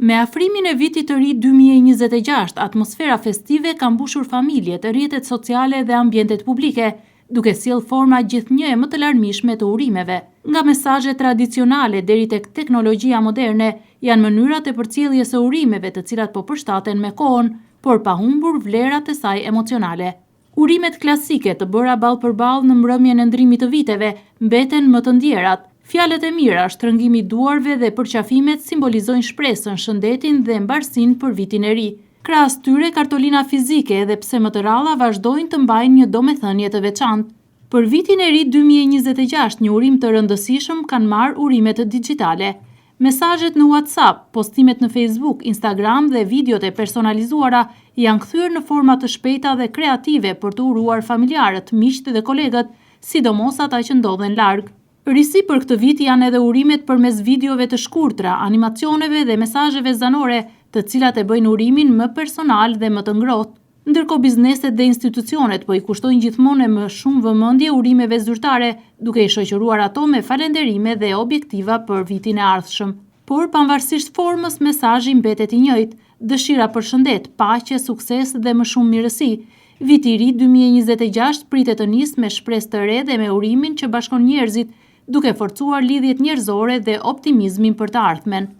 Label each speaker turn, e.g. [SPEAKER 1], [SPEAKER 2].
[SPEAKER 1] Me afrimin e vitit të ri 2026, atmosfera festive ka mbushur familjet, rrjetet sociale dhe ambientet publike, duke sjellë forma gjithnjë e më të larmishme të urimeve. Nga mesazhe tradicionale deri tek teknologjia moderne, janë mënyrat e përcjelljes së urimeve të cilat po përshtaten me kohën, por pa humbur vlerat e saj emocionale. Urimet klasike të bëra ballë për ballë në mbrëmjen e ndrimit të viteve mbeten më të ndjerat. Fjalët e mira, shtrëngimi i duarve dhe përqafimet simbolizojnë shpresën, shëndetin dhe mbarsinë për vitin e ri. Krahas tyre, kartolina fizike edhe pse më të rralla vazhdojnë të mbajnë një domethënie të veçantë. Për vitin e ri 2026, një urim të rëndësishëm kanë marrë urimet digjitale. Mesazhet në WhatsApp, postimet në Facebook, Instagram dhe videot e personalizuara janë kthyer në forma të shpejta dhe kreative për të uruar familjarët, miqtë dhe kolegët, sidomos ata që ndodhen larg. Risi për këtë vit janë edhe urimet përmes videove të shkurtra, animacioneve dhe mesazheve zanore, të cilat e bëjnë urimin më personal dhe më të ngrohtë. Ndërkohë bizneset dhe institucionet po i kushtojnë gjithmonë më shumë vëmendje urimeve zyrtare, duke i shoqëruar ato me falënderime dhe objektiva për vitin e ardhshëm. Por pavarësisht formës, mesazhi mbetet i njëjtë: dëshira për shëndet, paqe, sukses dhe më shumë mirësi. Viti i ri 2026 pritet të nisë me shpresë të re dhe me urimin që bashkon njerëzit, duke forcuar lidhjet njerëzore dhe optimizmin për të ardhmen.